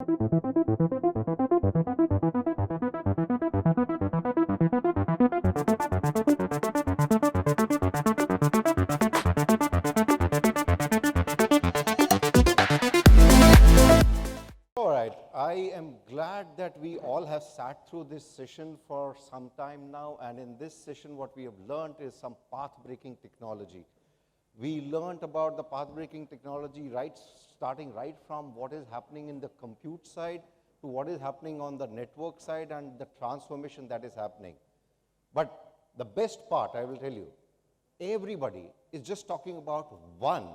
All right, I am glad that we all have sat through this session for some time now, and in this session what we have learned is some path-breaking technology. We learned about the path-breaking technology starting right from what is happening in the compute side to what is happening on the network side and the transformation that is happening. But the best part, I will tell you, everybody is just talking about one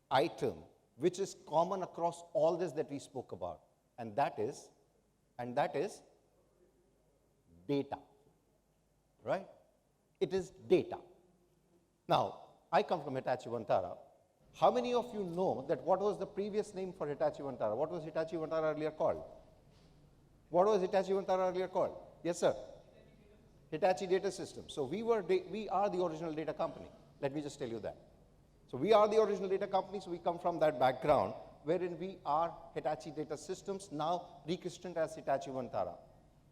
item which is common across all this that we spoke about, and that is data, right? It is data. Now, I come from Hitachi Vantara. How many of you know that what was the previous name for Hitachi Vantara? What was Hitachi Vantara earlier called? What was Hitachi Vantara earlier called? Yes, sir. Hitachi Data Systems. So we are the original data company. Let me just tell you that. So we are the original data company, so we come from that background wherein we are Hitachi Data Systems, now rechristened as Hitachi Vantara.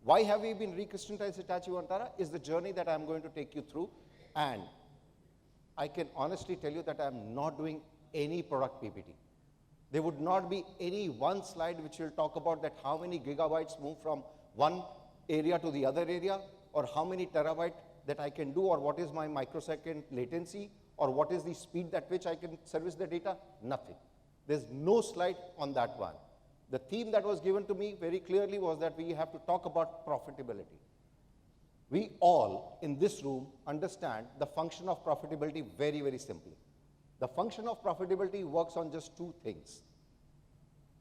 Why have we been rechristened as Hitachi Vantara is the journey that I'm going to take you through, and I can honestly tell you that I'm not doing any product PPT. There would not be any one slide which will talk about that how many gigabytes move from one area to the other area, or how many terabyte that I can do, or what is my microsecond latency, or what is the speed at which I can service the data. Nothing. There's no slide on that one. The theme that was given to me very clearly was that we have to talk about profitability. We all in this room understand the function of profitability very, very simply. The function of profitability works on just two things: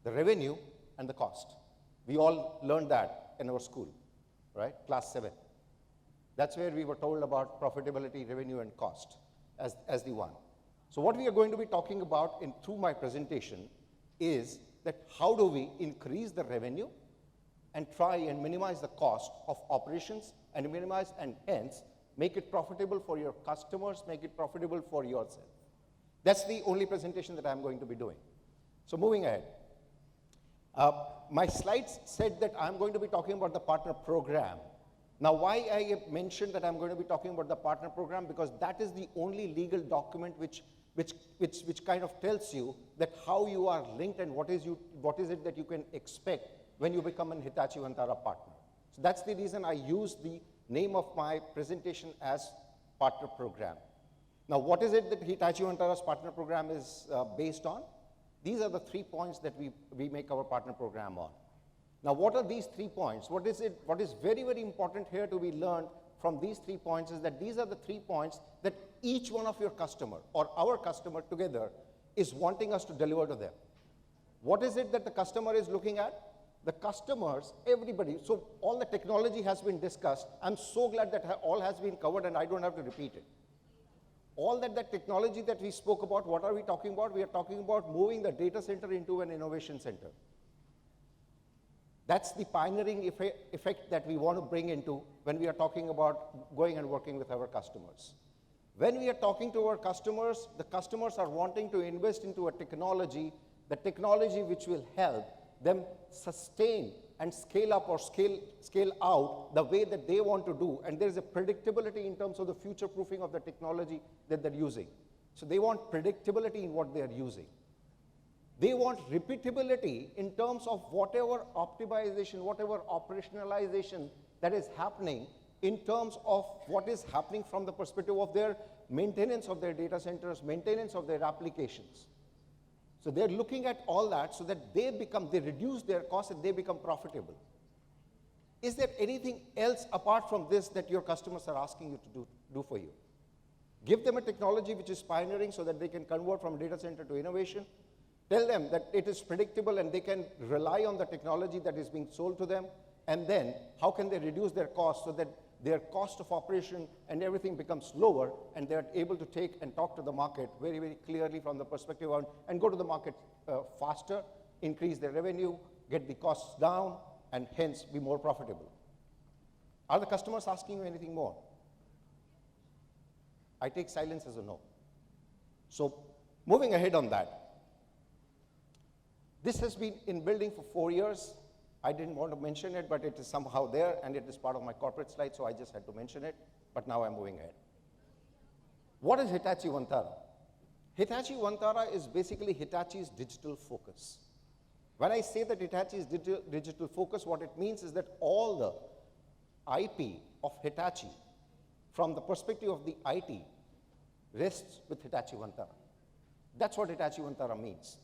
the revenue and the cost. We all learned that in our school, right? Class 7. That's where we were told about profitability, revenue, and cost as the one. So what we are going to be talking about through my presentation is that how do we increase the revenue and try and minimize the cost of operations and minimize and hence make it profitable for your customers, make it profitable for yourself. That's the only presentation that I'm going to be doing. So moving ahead. My slides said that I'm going to be talking about the partner program. Now, why I mentioned that I'm going to be talking about the partner program, because that is the only legal document which kind of tells you that how you are linked and what is it that you can expect when you become an Hitachi Vantara partner. So that's the reason I use the name of my presentation as partner program. Now, what is it that Hitachi Vantara's partner program is based on? These are the 3 points that we make our partner program on. Now, what are these 3 points? What is very, very important here to be learned from these 3 points is that these are the 3 points that each one of your customer or our customer together is wanting us to deliver to them. What is it that the customer is looking at? The customers, everybody, so all the technology has been discussed. I'm so glad that all has been covered and I don't have to repeat it. All that technology that we spoke about, what are we talking about? We are talking about moving the data center into an innovation center. That's the pioneering effect that we want to bring into when we are talking about going and working with our customers. When we are talking to our customers, the customers are wanting to invest into a technology, the technology which will help them sustain and scale up or scale out the way that they want to do. And there is a predictability in terms of the future proofing of the technology that they're using. So they want predictability in what they're using. They want repeatability in terms of whatever optimization, whatever operationalization that is happening in terms of what is happening from the perspective of their maintenance of their data centers, maintenance of their applications. So they're looking at all that so that they reduce their costs and they become profitable. Is there anything else apart from this that your customers are asking you to do for you? Give them a technology which is pioneering so that they can convert from data center to innovation. Tell them that it is predictable and they can rely on the technology that is being sold to them. And then how can they reduce their costs so that their cost of operation and everything becomes lower and they're able to take and talk to the market very, very clearly from the perspective of, and go to the market faster, increase their revenue, get the costs down, and hence be more profitable. Are the customers asking you anything more? I take silence as a no. So moving ahead on that. This has been in building for 4 years. I didn't want to mention it, but it is somehow there, and it is part of my corporate slide, so I just had to mention it, but now I'm moving ahead. What is Hitachi Vantara? Hitachi Vantara is basically Hitachi's digital focus. When I say that Hitachi's digital focus, what it means is that all the IP of Hitachi, from the perspective of the IT, rests with Hitachi Vantara. That's what Hitachi Vantara means.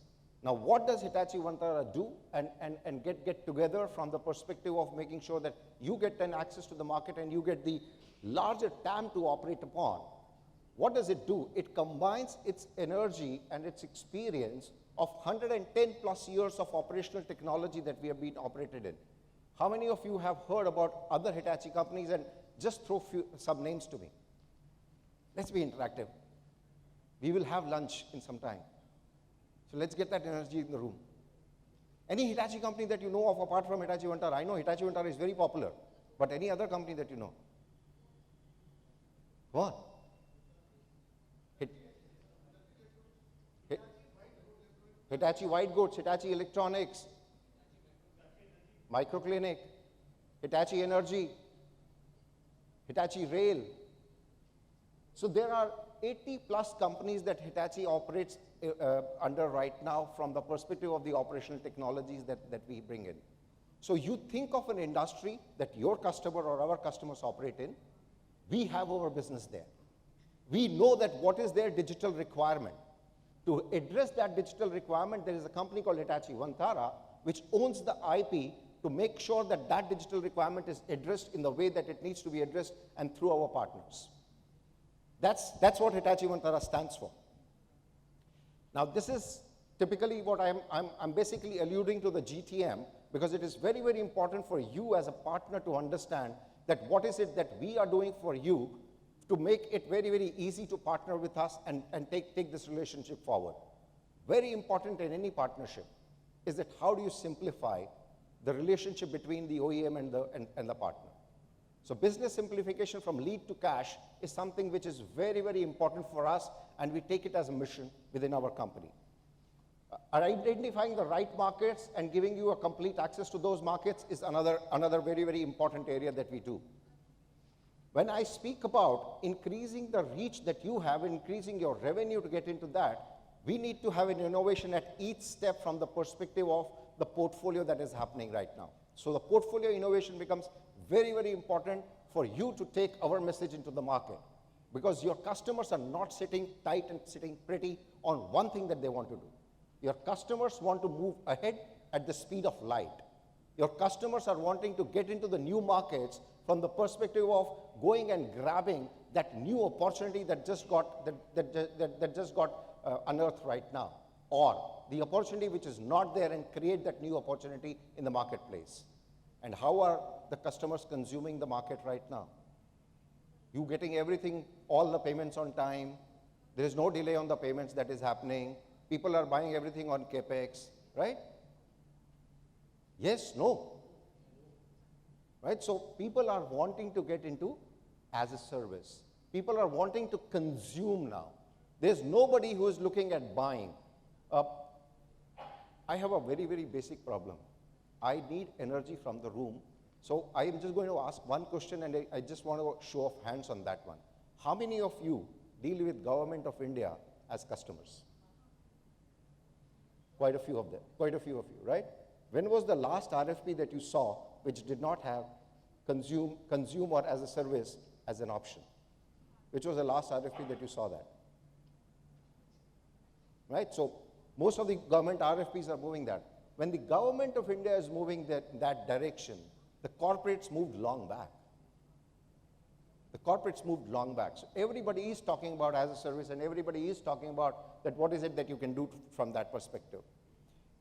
Now, what does Hitachi Vantara do and get together from the perspective of making sure that you get an access to the market and you get the larger TAM to operate upon? What does it do? It combines its energy and its experience of 110 plus years of operational technology that we have been operated in. How many of you have heard about other Hitachi companies? And just throw some names to me. Let's be interactive. We will have lunch in some time. So let's get that energy in the room. Any Hitachi company that you know of apart from Hitachi Vantara? I know Hitachi Vantara is very popular, but any other company that you know? Come on. Hitachi White Goods, Hitachi Electronics, Microclinic, Hitachi Energy, Hitachi Rail. So there are 80 plus companies that Hitachi operates under right now from the perspective of the operational technologies that we bring in. So you think of an industry that your customer or our customers operate in, we have our business there. We know that what is their digital requirement. To address that digital requirement, there is a company called Hitachi Vantara, which owns the IP to make sure that that digital requirement is addressed in the way that it needs to be addressed and through our partners. That's what Hitachi Vantara stands for. Now, this is typically what I'm basically alluding to the GTM, because it is very, very important for you as a partner to understand that what is it that we are doing for you to make it very, very easy to partner with us and take this relationship forward. Very important in any partnership is that how do you simplify the relationship between the OEM and the partner. So business simplification from lead to cash is something which is very, very important for us, and we take it as a mission within our company. Identifying the right markets and giving you a complete access to those markets is another very, very important area that we do. When I speak about increasing the reach that you have, increasing your revenue to get into that, we need to have an innovation at each step from the perspective of the portfolio that is happening right now. So the portfolio innovation becomes very, very important for you to take our message into the market, because your customers are not sitting tight and sitting pretty on one thing that they want to do. Your customers want to move ahead at the speed of light. Your customers are wanting to get into the new markets from the perspective of going and grabbing that new opportunity that just got unearthed right now, or the opportunity which is not there, and create that new opportunity in the marketplace. And how are the customers consuming the market right now? You getting everything, all the payments on time. There is no delay on the payments that is happening. People are buying everything on CapEx, right? Yes, no. Right? So people are wanting to get into as a service. People are wanting to consume now. There's nobody who is looking at buying. I have a very, very basic problem. I need energy from the room. So I am just going to ask one question, and I just want to show of hands on that one. How many of you deal with Government of India as customers? Quite a few of them, quite a few of you, right? When was the last RFP that you saw which did not have consume or as a service as an option? Which was the last RFP that you saw that? Right? So most of the government RFPs are moving that. When the Government of India is moving that direction, the corporates moved long back. The corporates moved long back. So everybody is talking about as a service, and everybody is talking about that what is it that you can do from that perspective.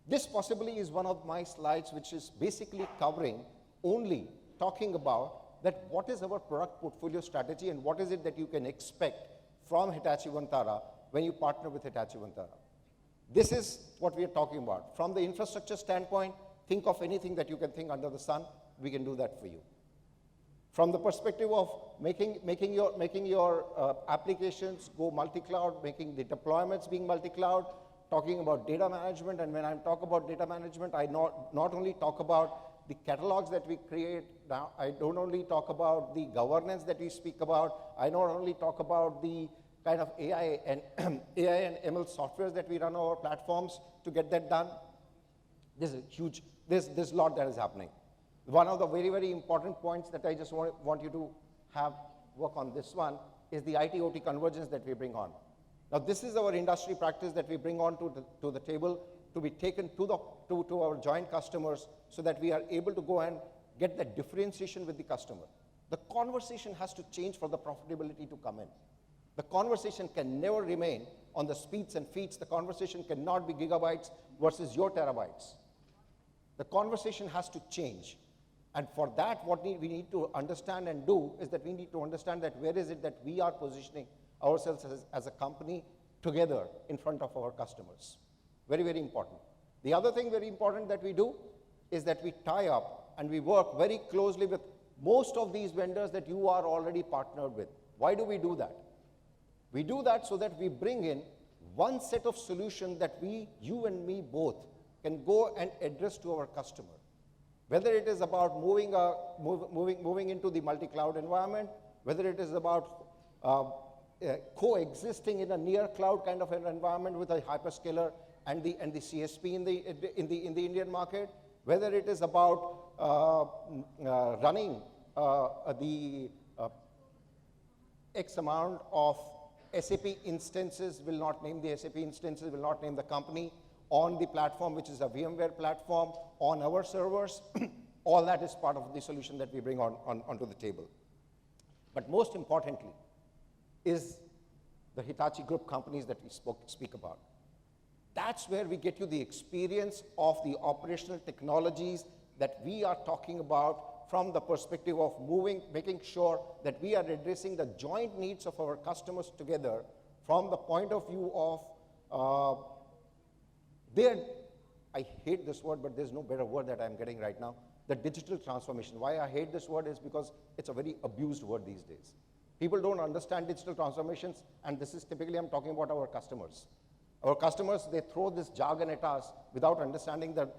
This possibly is one of my slides which is basically covering only talking about that what is our product portfolio strategy and what is it that you can expect from Hitachi Vantara when you partner with Hitachi Vantara. This is what we are talking about. From the infrastructure standpoint, think of anything that you can think under the sun, we can do that for you. From the perspective of making your applications go multi-cloud, making the deployments being multi-cloud, talking about data management, and when I talk about data management, I not only talk about the catalogs that we create. Now, I don't only talk about the governance that we speak about. I not only talk about the kind of AI and AI and ML softwares that we run on our platforms to get that done. This is huge. There's a lot that is happening. One of the very, very important points that I just want you to have work on this one is the IT-OT convergence that we bring on. Now, this is our industry practice that we bring on to the table to be taken to our joint customers so that we are able to go and get that differentiation with the customer. The conversation has to change for the profitability to come in. The conversation can never remain on the speeds and feeds. The conversation cannot be gigabytes versus your terabytes. The conversation has to change. And for that, what we need to understand and do is that we need to understand that where is it that we are positioning ourselves as a company together in front of our customers. Very, very important. The other thing very important that we do is that we tie up and we work very closely with most of these vendors that you are already partnered with. Why do we do that? We do that so that we bring in one set of solutions that you and me both, can go and address to our customer. Whether it is about moving into the multi-cloud environment, whether it is about coexisting in a near cloud kind of an environment with a hyperscaler and the CSP in the Indian market, whether it is about running the X amount of SAP instances, will not name the SAP instances, will not name the company, on the platform, which is a VMware platform, on our servers. All that is part of the solution that we bring onto the table. But most importantly is the Hitachi Group companies that we speak about. That's where we get you the experience of the operational technologies that we are talking about from the perspective of making sure that we are addressing the joint needs of our customers together from the point of view of I hate this word, but there's no better word that I'm getting right now, the digital transformation. Why I hate this word is because it's a very abused word these days. People don't understand digital transformations, and this is typically, I'm talking about our customers. Our customers, they throw this jargon at us without understanding the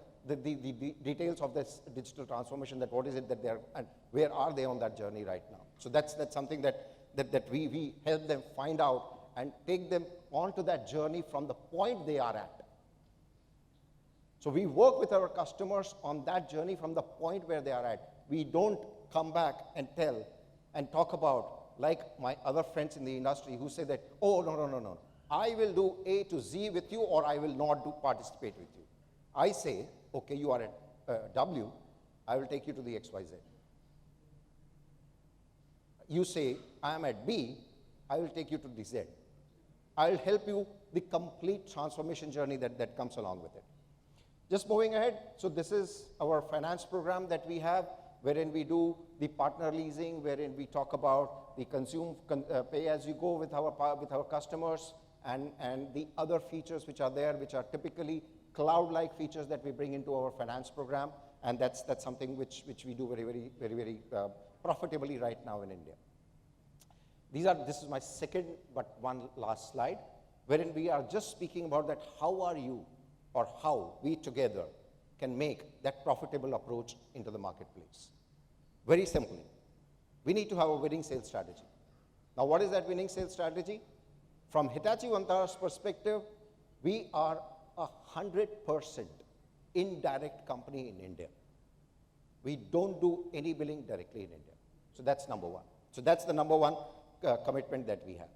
details of this digital transformation, that what is it that they're, and where are they on that journey right now. So that's something that we help them find out and take them onto that journey from the point they are at. So we work with our customers on that journey from the point where they are at. We don't come back and tell and talk about, like my other friends in the industry who say that, oh, no. I will do A to Z with you, or I will not participate with you. I say, okay, you are at W, I will take you to the XYZ. You say, I am at B, I will take you to the Z. I will help you the complete transformation journey that comes along with it. Just moving ahead, so this is our finance program that we have, wherein we do the partner leasing, wherein we talk about the pay as you go with our customers, and the other features which are there, which are typically cloud-like features that we bring into our finance program, and that's something which we do very profitably right now in India. This is my second, but one last slide, wherein we are just speaking about that how are you, or how we together can make that profitable approach into the marketplace. Very simply, we need to have a winning sales strategy. Now, what is that winning sales strategy? From Hitachi Vantara's perspective, we are 100% indirect company in India. We don't do any billing directly in India. So that's number one. So that's the number one commitment that we have.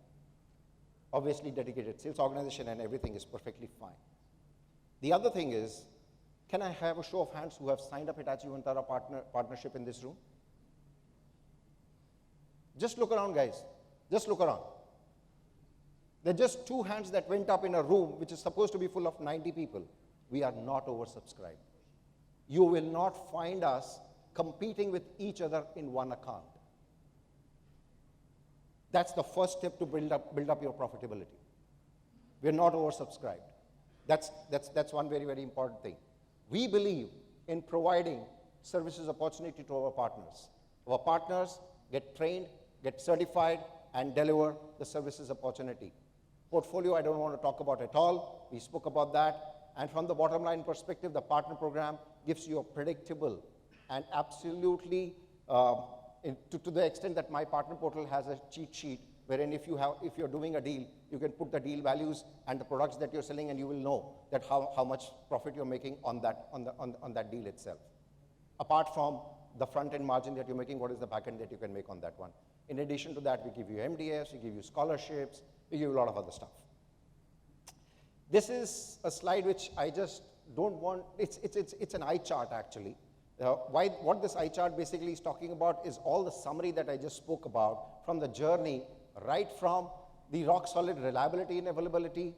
Obviously, dedicated sales organization and everything is perfectly fine. The other thing is, can I have a show of hands who have signed up Hitachi Vantara partnership in this room? Just look around, guys. Just look around. There are just 2 hands that went up in a room which is supposed to be full of 90 people. We are not oversubscribed. You will not find us competing with each other in one account. That's the first step to build up your profitability. We're not oversubscribed. That's one very important thing. We believe in providing services opportunity to our partners. Our partners get trained, get certified, and deliver the services opportunity. Portfolio, I don't want to talk about at all. We spoke about that. And from the bottom line perspective, the partner program gives you a predictable and absolutely, to the extent that my partner portal has a cheat sheet, wherein if you're doing a deal, you can put the deal values and the products that you're selling, and you will know that how much profit you're making on that deal itself. Apart from the front-end margin that you're making, what is the back-end that you can make on that one? In addition to that, we give you MDFs, we give you scholarships, we give you a lot of other stuff. This is a slide which I just don't want, it's an eye chart actually. What this eye chart basically is talking about is all the summary that I just spoke about from the journey, right from the rock solid reliability and availability,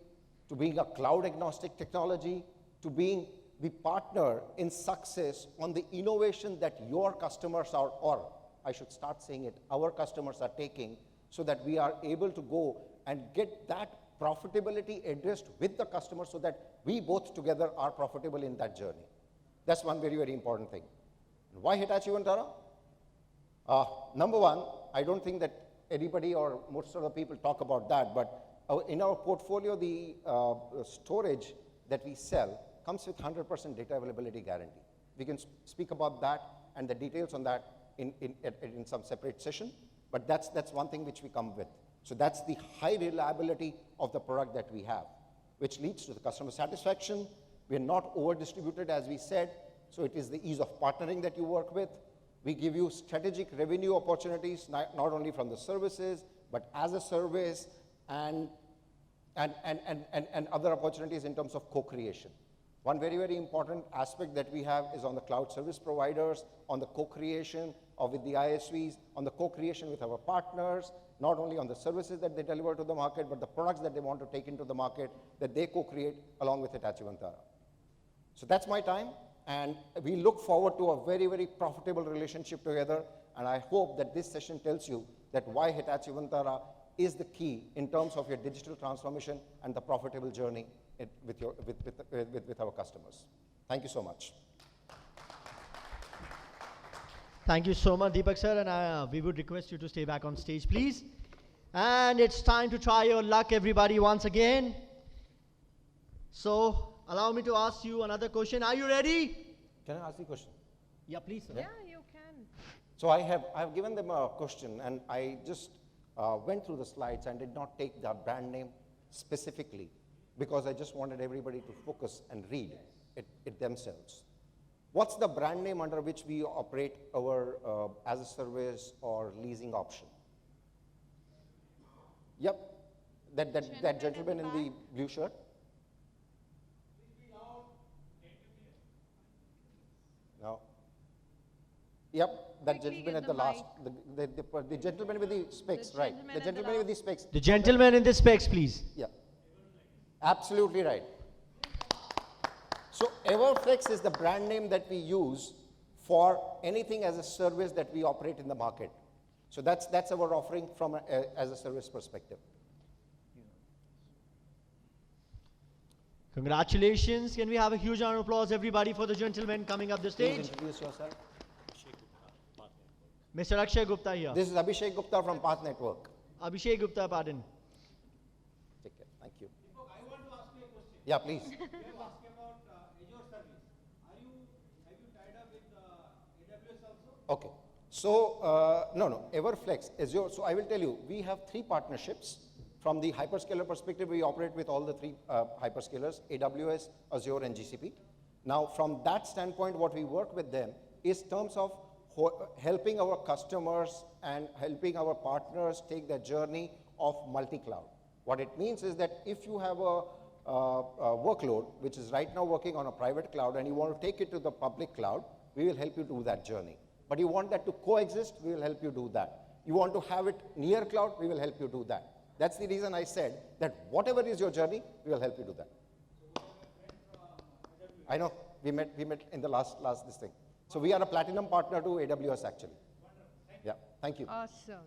to being a cloud agnostic technology, to being the partner in success on the innovation that your customers are, or I should start saying it, our customers are taking, so that we are able to go and get that profitability addressed with the customer so that we both together are profitable in that journey. That's one very, very important thing. Why Hitachi Vantara? Number one, I don't think that anybody or most of the people talk about that, but in our portfolio, the storage that we sell comes with 100% data availability guarantee. We can speak about that and the details on that in some separate session, but that's one thing which we come with. So that's the high reliability of the product that we have, which leads to the customer satisfaction. We are not over-distributed, as we said, so it is the ease of partnering that you work with. We give you strategic revenue opportunities, not only from the services, but as a service and other opportunities in terms of co-creation. One very, very important aspect that we have is on the cloud service providers, on the co-creation with the ISVs, on the co-creation with our partners, not only on the services that they deliver to the market, but the products that they want to take into the market that they co-create along with Hitachi Vantara. So that's my time, and we look forward to a very, very profitable relationship together, and I hope that this session tells you that why Hitachi Vantara is the key in terms of your digital transformation and the profitable journey with our customers. Thank you so much. Thank you so much, Deepak sir, and we would request you to stay back on stage, please. And it's time to try your luck, everybody, once again. So, allow me to ask you another question. Are you ready? Can I ask the question? Yeah, please, sir. Yeah, you can. So I've given them a question, and I just went through the slides and did not take the brand name specifically, because I just wanted everybody to focus and read it themselves. What's the brand name under which we operate our as a service or leasing option? Yep, that gentleman in the blue shirt. No. Yep, that gentleman at the last, the gentleman with the specs, right? The gentleman with the specs. The gentleman in the specs, please. Yeah, absolutely right. So Everflex is the brand name that we use for anything as a service that we operate in the market. So that's our offering from as a service perspective. Congratulations. Can we have a huge round of applause, everybody, for the gentleman coming up the stage? Please introduce yourself. Mr. Akshay Gupta here. This is Abhishek Gupta from Path Network. Abhishek Gupta, pardon. Take care. Thank you. Deepak, I want to ask you a question. Yeah, please. You have asked about Azure service. Have you tied up with AWS also? Okay. So, no, Everflex, Azure. So I will tell you, we have 3 partnerships. From the hyperscaler perspective, we operate with all the 3 hyperscalers, AWS, Azure, and GCP. Now, from that standpoint, what we work with them is terms of helping our customers and helping our partners take the journey of multi-cloud. What it means is that if you have a workload, which is right now working on a private cloud, and you want to take it to the public cloud, we will help you do that journey. But you want that to coexist, we will help you do that. You want to have it near cloud, we will help you do that. That's the reason I said that whatever is your journey, we will help you do that. I know, we met in the last this thing. So we are a platinum partner to AWS actually. Yeah, thank you. Awesome.